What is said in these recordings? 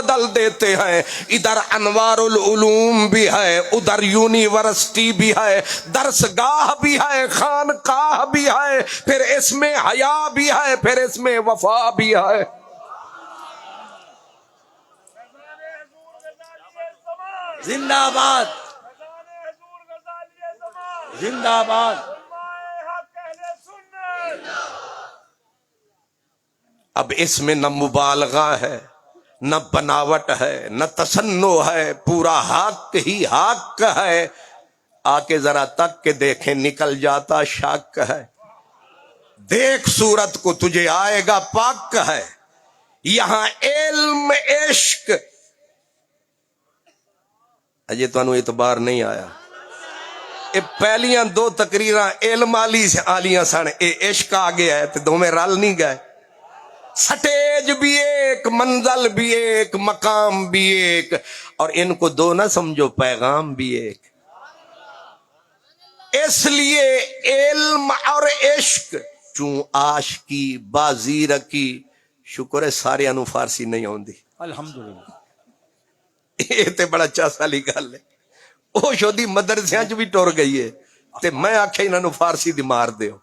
بدل دیتے ہیں. ادھر انوار العلوم بھی ہے، ادھر یونیورسٹی بھی ہے، درسگاہ بھی ہے، خانقاہ بھی ہے، پھر اس میں حیا بھی ہے، پھر اس میں وفا بھی ہے. زندہ باد، زندہ باد. اب اس میں نہ مبالغہ ہے، نہ بناوٹ ہے، نہ تصنع ہے، پورا حق ہی حق ہے. آ کے ذرا تک کے دیکھیں، نکل جاتا شک ہے. دیکھ صورت کو تجھے آئے گا پاک ہے. یہاں علم عشق اجے تانوں اعتبار نہیں آیا. اے پہلیاں دو تقریراں علم آلیاں سن، اے عشق آ گیا ہے تے دونوں رل نہیں گئے. سٹیج بھی ایک، منزل بھی ایک، مقام بھی ایک، اور ان کو دو نہ سمجھو، پیغام بھی ایک. اس لیے علم اور عشق چوں عاشقی بازی رکھی. شکر ہے سارے انو فارسی نہیں ہوندی. الحمدللہ. یہ تے بڑا چاسا لی گل ہے. وہ شودی مدرسیاں چ بھی ٹر گئی ہے تے میں آکھے انہاں نو فارسی دی مار دیو.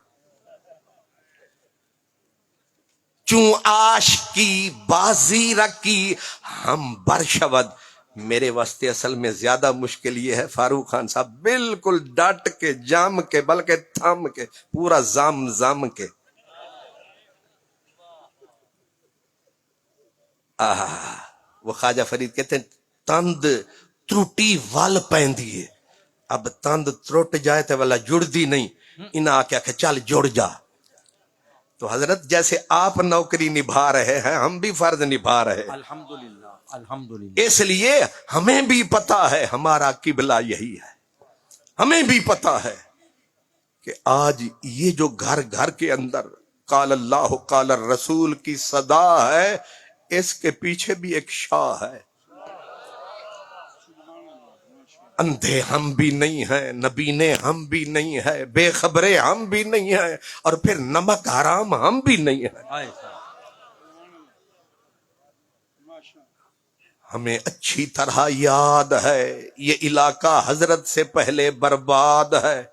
چوں عاشقی بازی رکھی ہم برشود. میرے واسطے اصل میں زیادہ مشکل یہ ہے فاروق خان صاحب، بالکل ڈٹ کے جام کے بلکہ تھم کے پورا زم کے. وہ خواجہ فرید کہتے ہیں تند ترٹی ول پیندی ہے. اب تند ترٹ جائے تو والا جڑدی نہیں، انہاں آکھیا کہ چل جڑ جا. تو حضرت جیسے آپ نوکری نبھا رہے ہیں ہم بھی فرض نبھا رہے ہیں. الحمدللہ، الحمدللہ. اس لیے ہمیں بھی پتا ہے ہمارا قبلہ یہی ہے. ہمیں بھی پتا ہے کہ آج یہ جو گھر گھر کے اندر قال اللہ قال الرسول کی صدا ہے، اس کے پیچھے بھی ایک شاہ ہے. اندھے ہم بھی نہیں ہیں، نبینے ہم بھی نہیں ہیں، بے خبرے ہم بھی نہیں ہیں، اور پھر نمک حرام ہم بھی نہیں ہیں. ہمیں اچھی طرح یاد ہے یہ علاقہ حضرت سے پہلے برباد ہے.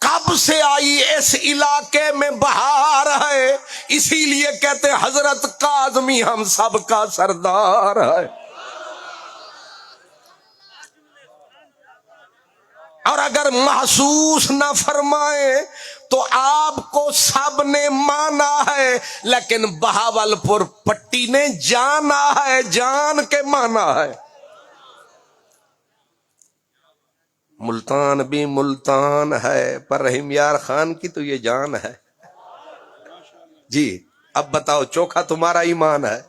کب سے آئی اس علاقے میں بہار ہے، اسی لیے کہتے حضرت کاظمی ہم سب کا سردار ہے. اور اگر محسوس نہ فرمائے تو آپ کو سب نے مانا ہے، لیکن بہاول پور پٹی نے جانا ہے، جان کے مانا ہے. ملتان بھی ملتان ہے، پر رحیم یار خان کی تو یہ جان ہے. جی اب بتاؤ چوکھا تمہارا ایمان ہے؟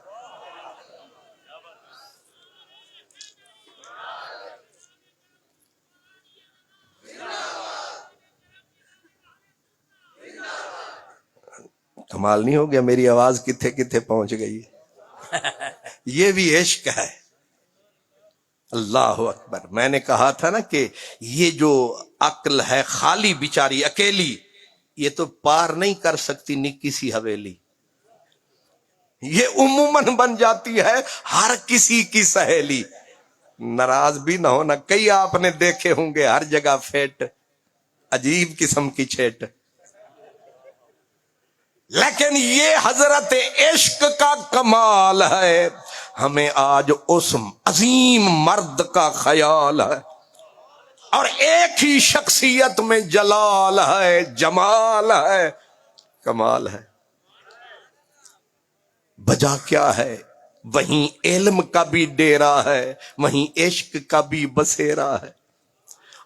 کمال نہیں ہو گیا؟ میری آواز کتھے کتھے پہنچ گئی. یہ بھی عشق ہے. اللہ اکبر. میں نے کہا تھا نا کہ یہ جو عقل ہے خالی بیچاری اکیلی، یہ تو پار نہیں کر سکتی نکی سی حویلی. یہ عموماً بن جاتی ہے ہر کسی کی سہیلی. ناراض بھی نہ ہونا، کئی آپ نے دیکھے ہوں گے ہر جگہ فیٹ، عجیب قسم کی چھیٹ. لیکن یہ حضرت عشق کا کمال ہے. ہمیں آج اس عظیم مرد کا خیال ہے، اور ایک ہی شخصیت میں جلال ہے، جمال ہے، کمال ہے. وجہ کیا ہے؟ وہیں علم کا بھی ڈیرا ہے، وہیں عشق کا بھی بسیرا ہے.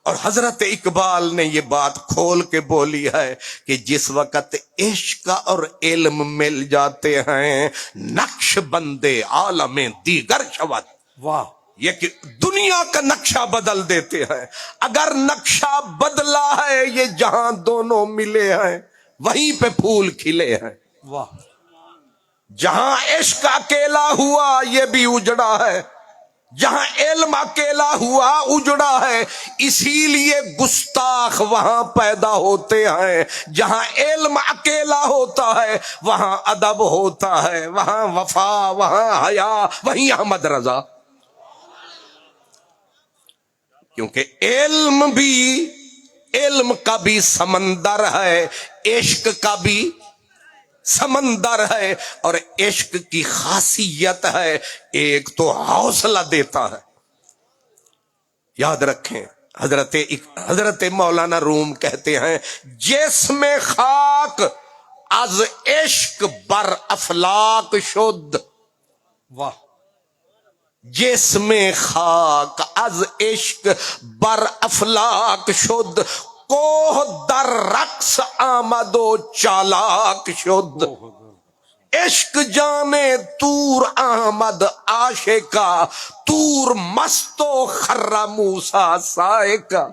اور حضرت اقبال نے یہ بات کھول کے بولی ہے کہ جس وقت عشق اور علم مل جاتے ہیں نقش بندے عالم دیگر شود. واہ. یہ کہ دنیا کا نقشہ بدل دیتے ہیں. اگر نقشہ بدلا ہے یہ جہاں دونوں ملے ہیں وہیں پہ پھول کھلے ہیں. واہ. جہاں عشق اکیلا ہوا یہ بھی اجڑا ہے، جہاں علم اکیلا ہوا اجڑا ہے، اسی لیے گستاخ وہاں پیدا ہوتے ہیں۔ جہاں علم اکیلا ہوتا ہے وہاں ادب ہوتا ہے، وہاں وفا، وہاں حیا، وہیں احمد رضا۔ کیونکہ علم کا بھی سمندر ہے، عشق کا بھی سمندر ہے، اور عشق کی خاصیت ہے ایک تو حوصلہ دیتا ہے۔ یاد رکھیں، حضرت مولانا روم کہتے ہیں جسم خاک از عشق بر افلاک شد، واہ، جسم خاک از عشق بر افلاک شد، کوہ در رقص آمد و چالاک شد۔ عشق جانے طور آمد عاشقا، طور مست و خر موسیٰ سائقا۔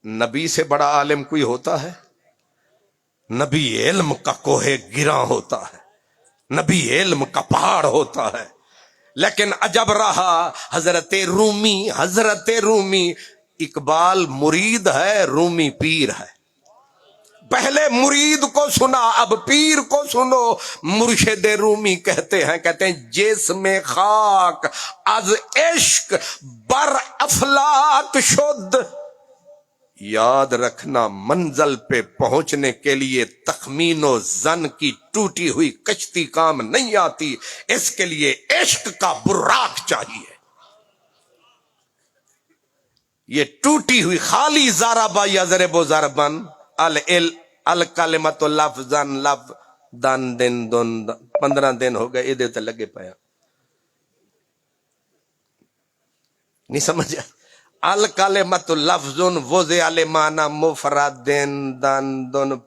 نبی سے بڑا عالم کوئی ہوتا ہے؟ نبی علم کا کوہ گراں ہوتا ہے، نبی علم کا پہاڑ ہوتا ہے۔ لیکن عجب رہا حضرت رومی، اقبال مرید ہے، رومی پیر ہے۔ پہلے مرید کو سنا، اب پیر کو سنو۔ مرشد رومی کہتے ہیں جسم خاک از عشق بر افلاک شد۔ یاد رکھنا، منزل پہ پہنچنے کے لیے تخمین و ظن کی ٹوٹی ہوئی کشتی کام نہیں آتی، اس کے لیے عشق کا براق چاہیے۔ یہ ٹوٹی ہوئی خالی زاربا یضرب ضربن الکلمۃ لفظن لفظن دن 15 دن ہو گئے ادھر تے لگے پایا، نہیں سمجھا؟ الکلمۃ لفظ وضع لمعنی مفرد دن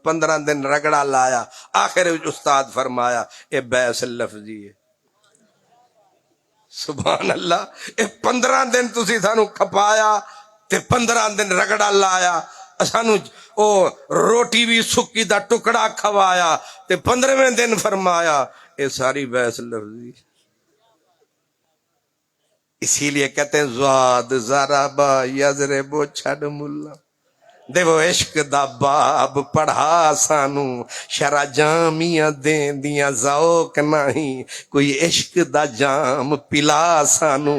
15 دن رگڑا لایا، آخر استاد فرمایا اے بیس لفظی ہے۔ سبحان اللہ، اے 15 دن تسی سانو کھپایا تے 15 دن رگڑا لایا، سانو او روٹی بھی سکی دا ٹکڑا کھوایا تے 15ویں دن فرمایا اے ساری بیس لفظی۔ اسی لیے کہتے ہیں زواد ضربا یضرب چھڑ ملا، دے وہ عشق دا باب پڑھا سانو، شرع جامیاں دین دیاں ذوق نہیں، کوئی عشق دا جام پلا سانو۔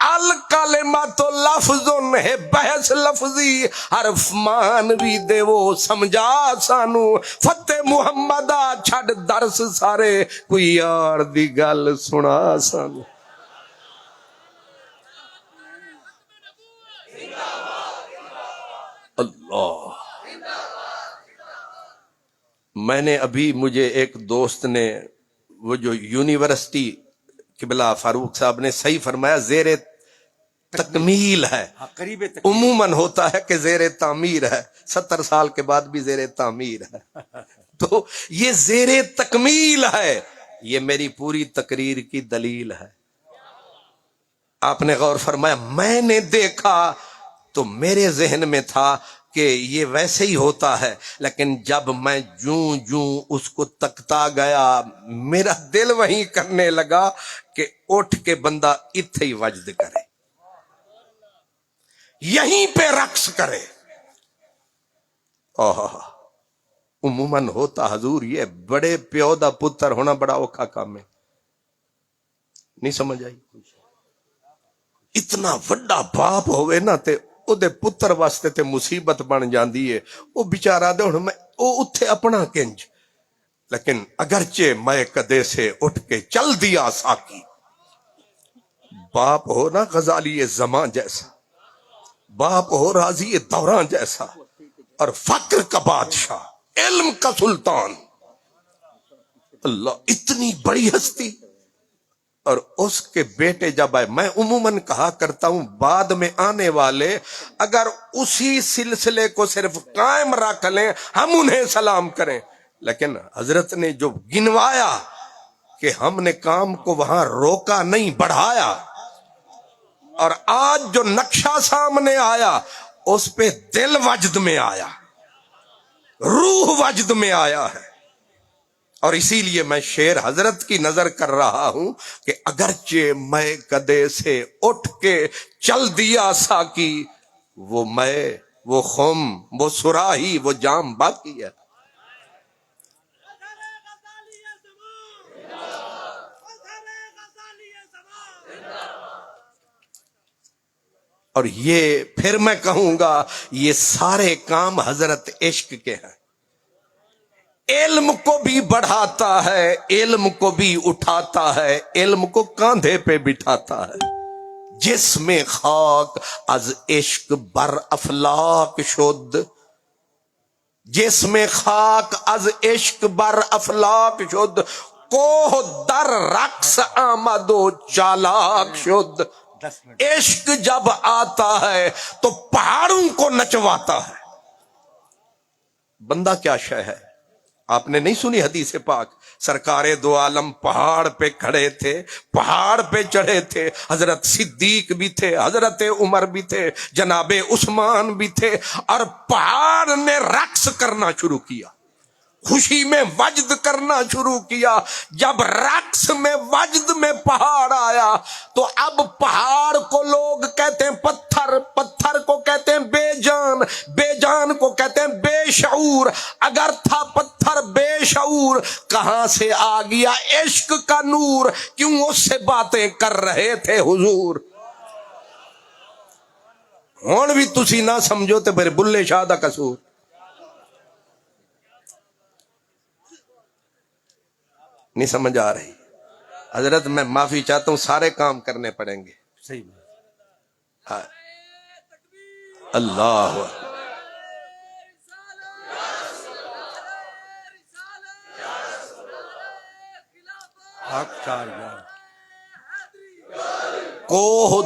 الکلمۃ لفظ ہے بحث لفظی، حرف مانوی دے وہ سمجھا سانو، فتح محمدہ چھڑ درس سارے، کوئی یار دی گل سنا سانو۔ اللہ، میں نے ابھی، مجھے ایک دوست نے وہ جو یونیورسٹی قبلہ فاروق صاحب نے صحیح فرمایا زیر تکمیل ہے، قریب عموماً ہوتا ہے کہ زیر تعمیر ہے، 70 سال کے بعد بھی زیر تعمیر ہے، تو یہ زیر تکمیل ہے۔ یہ میری پوری تقریر کی دلیل ہے۔ آپ نے غور فرمایا، میں نے دیکھا تو میرے ذہن میں تھا کہ یہ ویسے ہی ہوتا ہے، لیکن جب میں جوں اس کو تکتا گیا میرا دل وہیں کرنے لگا کہ اٹھ کے بندہ اتھے ہی وجد کرے، یہیں پہ رقص کرے۔ عموماً ہوتا حضور، یہ بڑے پیو دا پتر ہونا بڑا اوکھا کام ہے، نہیں سمجھ آئی؟ اتنا وڈا باپ ہوئے نا تے او دے پتر واسطے تے مصیبت بن جاندی ہے، او بیچارہ دے ہن میں او اتھے اپنا کنج، لیکن اگرچہ میں کدے سے اٹھ کے چل دیا ساکی، باپ ہو نا غزالی زمان جیسا، باپ ہو راضی دوران جیسا، اور فقر کا بادشاہ، علم کا سلطان، اللہ، اتنی بڑی ہستی، اور اس کے بیٹے جب آئے، میں عموماً کہا کرتا ہوں بعد میں آنے والے اگر اسی سلسلے کو صرف قائم رکھ لیں ہم انہیں سلام کریں، لیکن حضرت نے جو گنوایا کہ ہم نے کام کو وہاں روکا نہیں، بڑھایا، اور آج جو نقشہ سامنے آیا اس پہ دل وجد میں آیا، روح وجد میں آیا ہے۔ اور اسی لیے میں شعر حضرت کی نظر کر رہا ہوں کہ اگرچہ میں گدے سے اٹھ کے چل دیا ساکی، وہ میں، وہ خم، وہ سراہی، وہ جام باقی ہے۔ اور یہ پھر میں کہوں گا، یہ سارے کام حضرت عشق کے ہیں۔ علم کو بھی بڑھاتا ہے، علم کو بھی اٹھاتا ہے، علم کو کاندھے پہ بٹھاتا ہے۔ جس میں خاک از عشق بر افلاک شد، جس میں خاک از عشق بر افلاک شد، کوہ در رقص آمد و چالاک شد۔ 10 منٹ۔ عشق جب آتا ہے تو پہاڑوں کو نچواتا ہے۔ بندہ کیا شے ہے؟ آپ نے نہیں سنی حدیث پاک؟ سرکار دو عالم پہاڑ پہ کھڑے تھے، پہاڑ پہ چڑھے تھے، حضرت صدیق بھی تھے، حضرت عمر بھی تھے، جناب عثمان بھی تھے، اور پہاڑ نے رقص کرنا شروع کیا، خوشی میں وجد کرنا شروع کیا۔ جب رقص میں وجد میں پہاڑ آیا تو اب پہاڑ کو لوگ کہتے ہیں پتھر، پتھر کو کہتے ہیں بے جان، بے جان کو کہتے ہیں بے شعور۔ اگر تھا پتھر بے شعور، کہاں سے آ گیا عشق کا نور؟ کیوں اس سے باتیں کر رہے تھے حضور؟ ہون بھی تسی نہ سمجھو تے پھر بلے شاہ دا قصور۔ نہیں سمجھ آ رہی؟ حضرت میں معافی چاہتا ہوں، سارے کام کرنے پڑیں گے۔ صحیح بات۔ ہاں۔ اللہ حق چار کوہ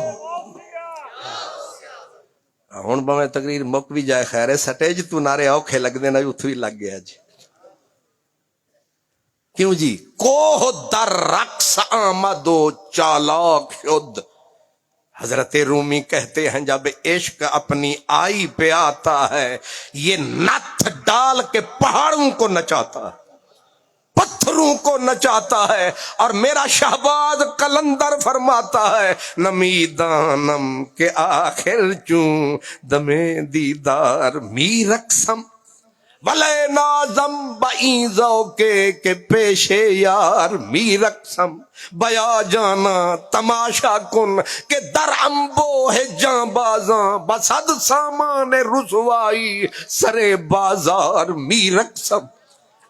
ہن بھویں تقریر مک بھی جائے، خیر ہے، سٹیج تو نعرے اوکھے لگدے نا، اتھو ہی لگ گیا جی۔ کیوں جی؟ کوہ در رقص آمد و چالاک شد۔ حضرت رومی کہتے ہیں جب عشق اپنی آئی پہ آتا ہے، یہ نتھ ڈال کے پہاڑوں کو نچاتا ہے، پتھروں کو نچاتا ہے۔ اور میرا شہباز قلندر فرماتا ہے، نمی دانم کے آخر چوں دمے دیدار می رقصم، ولے نازم بئی ذوقے کے پیشے یار می رقصم، بیا جانا تماشا کن کہ در امبو ہے جاں بازاں، بصد سامان رسوائی سرے بازار می رقصم۔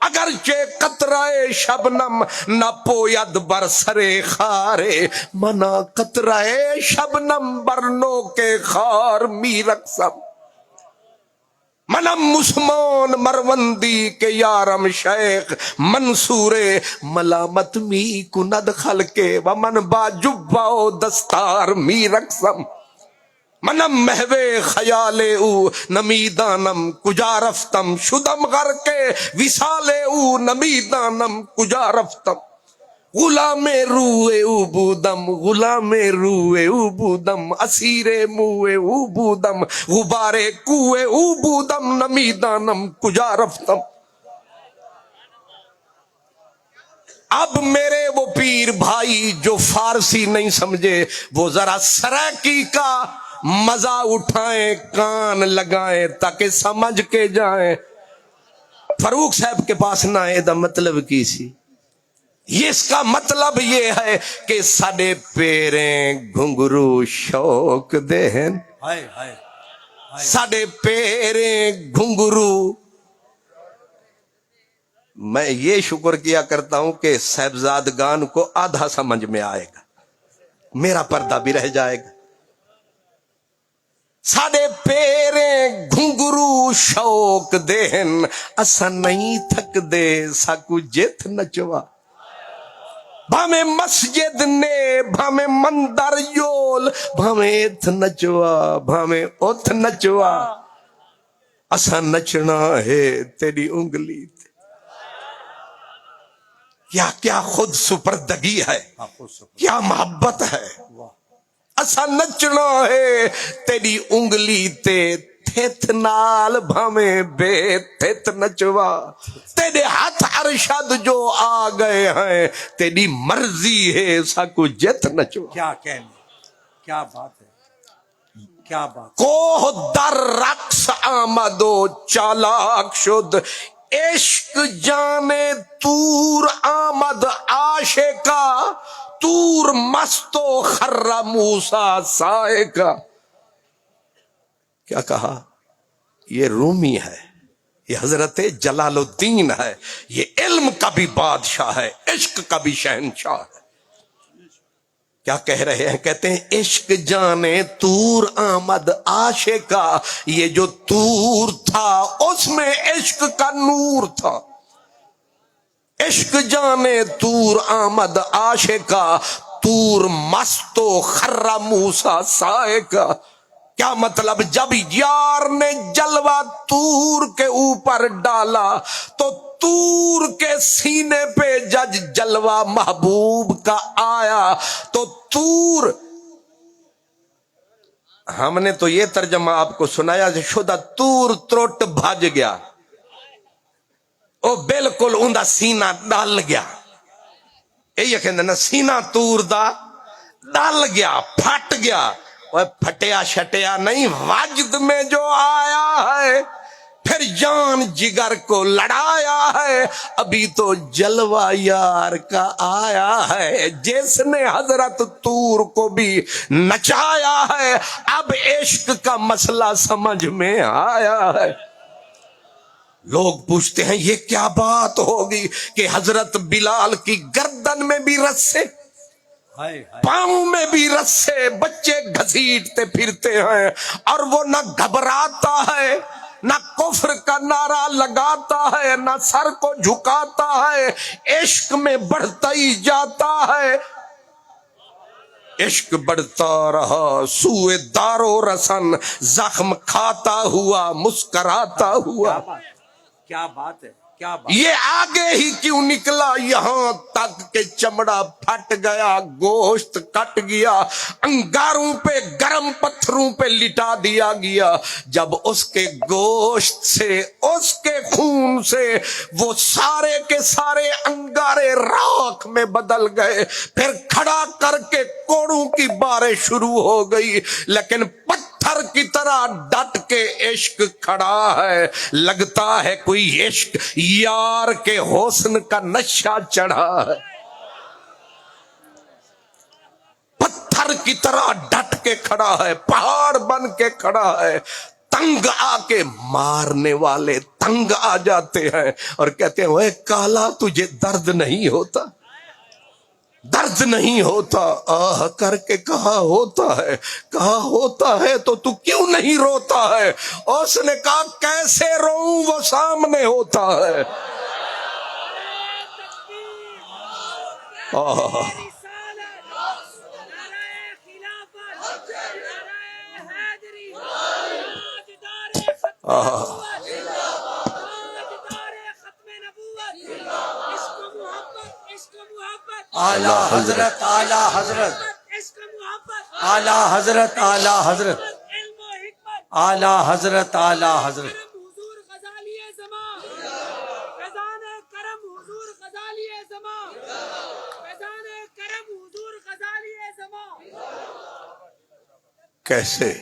اگرچہ قطرہ شبنم نہ پوید بر سرے خارے، منا قطرہ شبنم بر نو کے خار می رقصم۔ منم مسلمان مروندی کے یارم شیخ منصور، ملامت می کند خلقے و من با جبہ و دستار می رقصم۔ منم محوے خیال او نمی دانم کجا رفتم، شدم غرقے وصال او نمی دانم کجا رفتم۔ غلام روئے او بودم، غلام روئے او بودم، اسیر موئے او بودم، غبار کوئے او بودم، نمی دانم کجا رفتم۔ اب میرے وہ پیر بھائی جو فارسی نہیں سمجھے، وہ ذرا سرائکی کا مزہ اٹھائیں، کان لگائیں تاکہ سمجھ کے جائیں۔ فاروق صاحب کے پاس نہ ہے دا مطلب کی سی، یہ اس کا مطلب یہ ہے کہ ساڈے پیریں گھنگرو شوق دہن، ہائے ہائے ساڈے پیریں گھنگرو۔ میں یہ شکر کیا کرتا ہوں کہ صاحبزادگان کو آدھا سمجھ میں آئے گا، میرا پردہ بھی رہ جائے گا۔ ساڈے پیریں گھنگرو شوق دہن، اسا نہیں تھک دے ساکو جت نچوا، بھامے مسجد نے بھامے مندر یول، بھامے ات نچوا بھامے ات نچوا، اسا نچنا ہے تیری انگلی تے۔ کیا کیا خود سپردگی ہے، کیا محبت ہے۔ اسا نچنا ہے تیری انگلی تے، تھت نال بھمیں بے تھت نچوا تیرے ہاتھ ارشد جو آ گئے ہیں تیری مرضی ہے سکو جت نچوا کیا کہنے کیا بات ہے کیا بات کوہ در رقص آمد و چالاک شد عشق جانے تور آمد عاشقا تور مست و خر موسیٰ سائقا کیا کہا یہ رومی ہے یہ حضرت جلال الدین ہے یہ علم کا بھی بادشاہ ہے عشق کا بھی شہنشاہ ہے کیا کہہ رہے ہیں کہتے ہیں عشق جانے تور آمد عاشقا یہ جو تور تھا اس میں عشق کا نور تھا عشق جانے تور آمد عاشقا تور مست و خر موسیٰ سائقا کیا مطلب جب یار نے جلوہ تور کے اوپر ڈالا تو تور کے سینے پہ جج جلوہ محبوب کا آیا تو تور ہم نے تو یہ ترجمہ آپ کو سنایا شدہ تور تروٹ بھاج گیا او بالکل اندہ سینہ ڈال گیا یہ کہندے نا سینہ تور دا ڈال گیا پھٹ گیا پھٹیا شٹیا نہیں وجد میں جو آیا ہے پھر جان جگر کو لڑایا ہے ابھی تو جلوہ یار کا آیا ہے جس نے حضرت تور کو بھی نچایا ہے اب عشق کا مسئلہ سمجھ میں آیا ہے لوگ پوچھتے ہیں یہ کیا بات ہوگی کہ حضرت بلال کی گردن میں بھی رسے پاؤں میں بھی رسے بچے گھسیٹتے پھرتے ہیں اور وہ نہ گھبراتا ہے نہ کفر کا نعرہ لگاتا ہے نہ سر کو جھکاتا ہے عشق میں بڑھتا ہی جاتا ہے عشق بڑھتا رہا سوئے دار و رسن زخم کھاتا ہوا مسکراتا ہوا کیا بات ہے کیا بات یہ آگے ہی کیوں نکلا یہاں تک کہ چمڑا پھٹ گیا گوشت کٹ گیا انگاروں پہ گرم پتھروں پہ لٹا دیا گیا جب اس کے گوشت سے اس کے خون سے وہ سارے کے سارے انگارے راکھ میں بدل گئے پھر کھڑا کر کے کوڑوں کی بارش شروع ہو گئی لیکن پتھر کی طرح ڈٹ کے عشق کھڑا ہے لگتا ہے کوئی عشق یار کے حسن کا نشہ چڑھا ہے پتھر کی طرح ڈٹ کے کھڑا ہے پہاڑ بن کے کھڑا ہے تنگ آ کے مارنے والے تنگ آ جاتے ہیں اور کہتے ہیں وہ کالا تجھے درد نہیں ہوتا درد نہیں ہوتا آہ کر کے کہا ہوتا ہے تو تو کیوں نہیں روتا ہے اس نے کہا کیسے روؤں وہ سامنے ہوتا ہے اعلی حضرت اعلی حضرت اعلی حضرت اعلی حضرت اعلی حضرت اعلی حضرت کیسے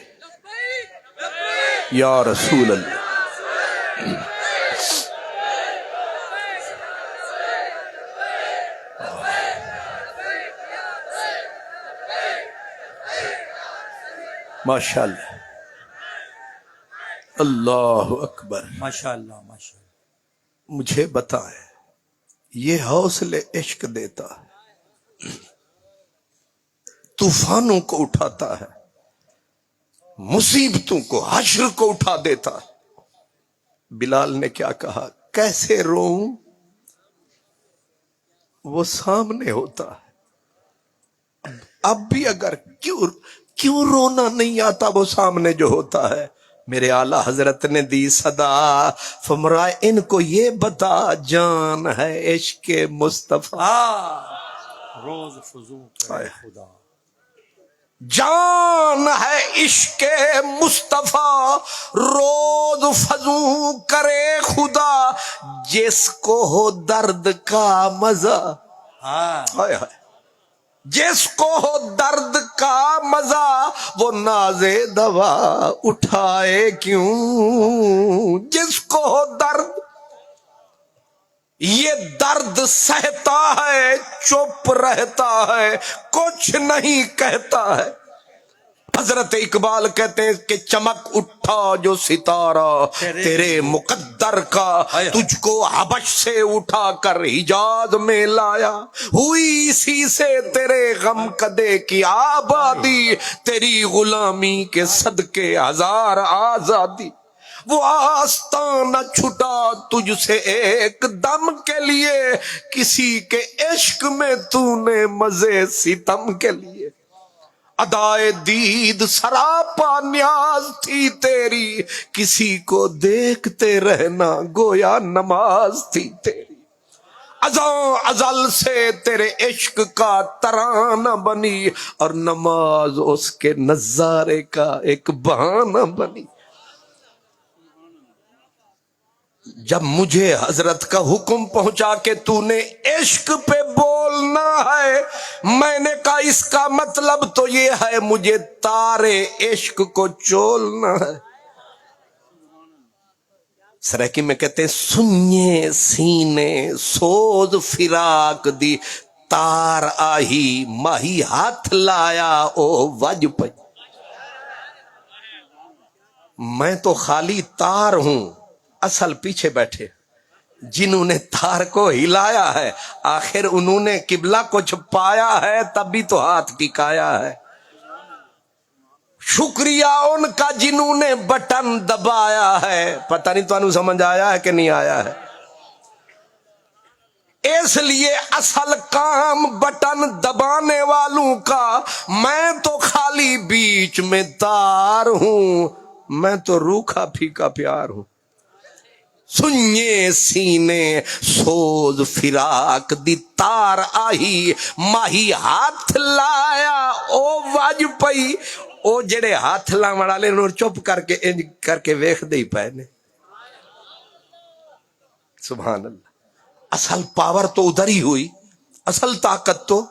یا رسول اللہ ماشاءاللہ اللہ اکبر ماشاءاللہ ماشاءاللہ مجھے بتائیں یہ حوصلے عشق دیتا ہے طوفانوں کو اٹھاتا ہے مصیبتوں کو حشر کو اٹھا دیتا ہے بلال نے کیا کہا کیسے روؤں وہ سامنے ہوتا ہے اب بھی اگر کیوں رونا نہیں آتا وہ سامنے جو ہوتا ہے میرے اعلیٰ حضرت نے دی صدا فرمایا ان کو یہ بتا جان ہے عشق مصطفیٰ روز فضو کرے خدا جان ہے عشق مصطفیٰ روز فضو کرے خدا جس کو ہو درد کا مزہ ہاں ہائے ہائے جس کو ہو درد کا مزہ وہ ناز دوا اٹھائے کیوں جس کو ہو درد یہ درد سہتا ہے چپ رہتا ہے کچھ نہیں کہتا ہے حضرت اقبال کہتے ہیں کہ چمک اٹھا جو ستارہ تیرے مقدر کا تجھ کو حبش سے اٹھا کر حجاز میں لایا ہوئی اسی سے تیرے غم کدے کی آبادی تیری غلامی کے صدقے ہزار آزادی وہ آستان نہ چھٹا تجھ سے ایک دم کے لیے کسی کے عشق میں تو نے مزے ستم کے لیے ادائے دید سراپا نیاز تھی تیری کسی کو دیکھتے رہنا گویا نماز تھی تیری ازاں ازل سے تیرے عشق کا ترانہ بنی اور نماز اس کے نظارے کا ایک بہانہ بنی جب مجھے حضرت کا حکم پہنچا کہ تو نے عشق پہ بولنا ہے میں نے کہا اس کا مطلب تو یہ ہے مجھے تارے عشق کو چولنا ہے سریکی میں کہتے ہیں سنیے سینے سوز فراق دی تار آہی ماہی ہاتھ لایا او وج پہ میں تو خالی تار ہوں اصل پیچھے بیٹھے جنہوں نے تار کو ہلایا ہے آخر انہوں نے قبلہ کو چھپایا ہے تب بھی تو ہاتھ ٹکایا ہے شکریہ ان کا جنہوں نے بٹن دبایا ہے پتہ نہیں تو انہوں سمجھ آیا ہے کہ نہیں آیا ہے اس لیے اصل کام بٹن دبانے والوں کا میں تو خالی بیچ میں تار ہوں میں تو روکھا پھیکا پیار ہوں سنیے سینے سوز فراق دی تار آہی ماہی ہاتھ لایا او واج پئی او جڑے ہاتھ لا مڑا لے نور چپ کر کے ویکھ دے پے نے سبحان اللہ اصل پاور تو ادھر ہی ہوئی اصل طاقت تو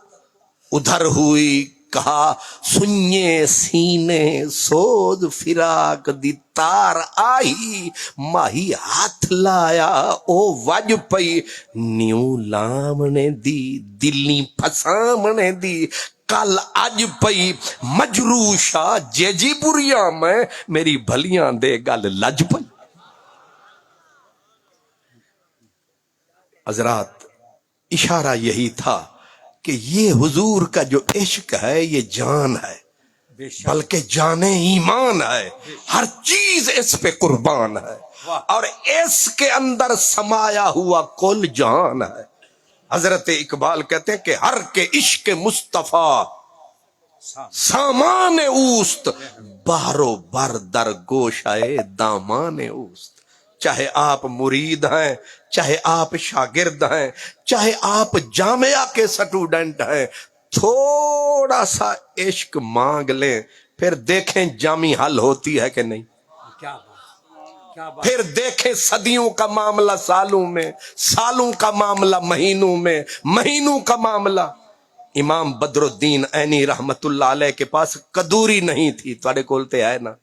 ادھر ہوئی کہا سنیے سینے سوز فراق دی تار آئی ماہی ہاتھ لایا او وج پئی نیو لامنے دی دلی پھسامنے دی کل اج پئی مجروشا جیجی بریاں میں میری بھلیاں دے گل لج پئی حضرات اشارہ یہی تھا کہ یہ حضور کا جو عشق ہے یہ جان ہے بلکہ جان ایمان ہے ہر چیز اس پہ قربان ہے اور اس کے اندر سمایا ہوا کل جان ہے حضرت اقبال کہتے ہیں کہ ہر کے عشق مصطفیٰ سامان اوست بارو بر در گوشائے دامان اوست چاہے آپ مرید ہیں چاہے آپ شاگرد ہیں چاہے آپ جامعہ کے سٹوڈنٹ ہیں تھوڑا سا عشق مانگ لیں پھر دیکھیں جامی حل ہوتی ہے کہ نہیں پھر دیکھیں صدیوں کا معاملہ سالوں میں سالوں کا معاملہ مہینوں میں مہینوں کا معاملہ امام بدر الدین عینی رحمت اللہ علیہ کے پاس کدوری نہیں تھی تھوڑے کولتے ہے نا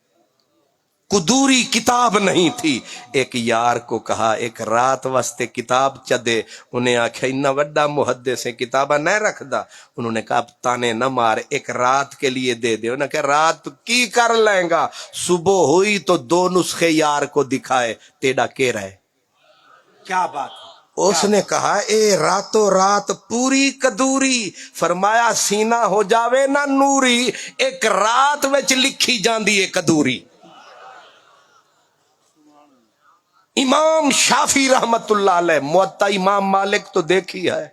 کدوری کتاب نہیں تھی ایک یار کو کہا ایک رات واسطے کتاب چدے انہیں آکھا اتنا وڈا محدث سے کتابہ نہیں رکھ دا انہوں نے کہا تانے نہ مار ایک رات کے لیے دے دے انہوں نے کہا رات کی کر لیں گا صبح ہوئی تو 2 نسخے یار کو دکھائے تیڑا کے رہے کیا بات اس نے کہا اے راتوں رات پوری کدوری فرمایا سینہ ہو جاوے نہ نوری ایک رات وچ لکھی جاندی ہے کدوری امام شافی رحمت اللہ علیہ موطا امام مالک تو دیکھی ہے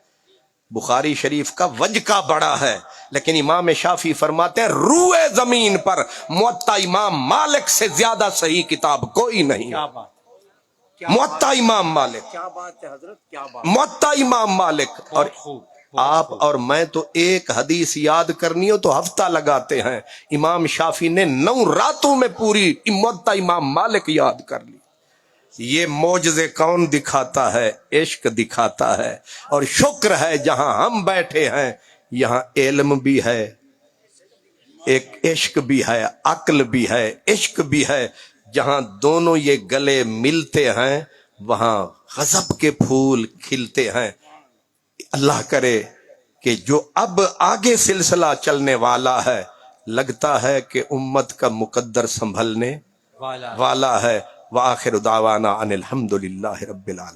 بخاری شریف کا وجہ بڑا ہے لیکن امام شافی فرماتے ہیں روئے زمین پر موطا امام مالک سے زیادہ صحیح کتاب کوئی نہیں موطا امام مالک کیا بات ہے حضرت کیا بات موطا امام مالک اور آپ اور میں تو ایک حدیث یاد کرنی ہو تو ہفتہ لگاتے ہیں، امام شافعی نے 9 راتوں میں پوری موطا امام مالک یاد کر لی۔ یہ معجزے کون دکھاتا ہے؟ عشق دکھاتا ہے۔ اور شکر ہے جہاں ہم بیٹھے ہیں یہاں علم بھی ہے، ایک عشق بھی ہے، عقل بھی ہے، عشق بھی ہے۔ جہاں دونوں یہ گلے ملتے ہیں وہاں غضب کے پھول کھلتے ہیں۔ اللہ کرے کہ جو اب آگے سلسلہ چلنے والا ہے لگتا ہے کہ امت کا مقدر سنبھلنے والا ہے۔ وآخر دعوانا ان الحمدللہ رب العالمین۔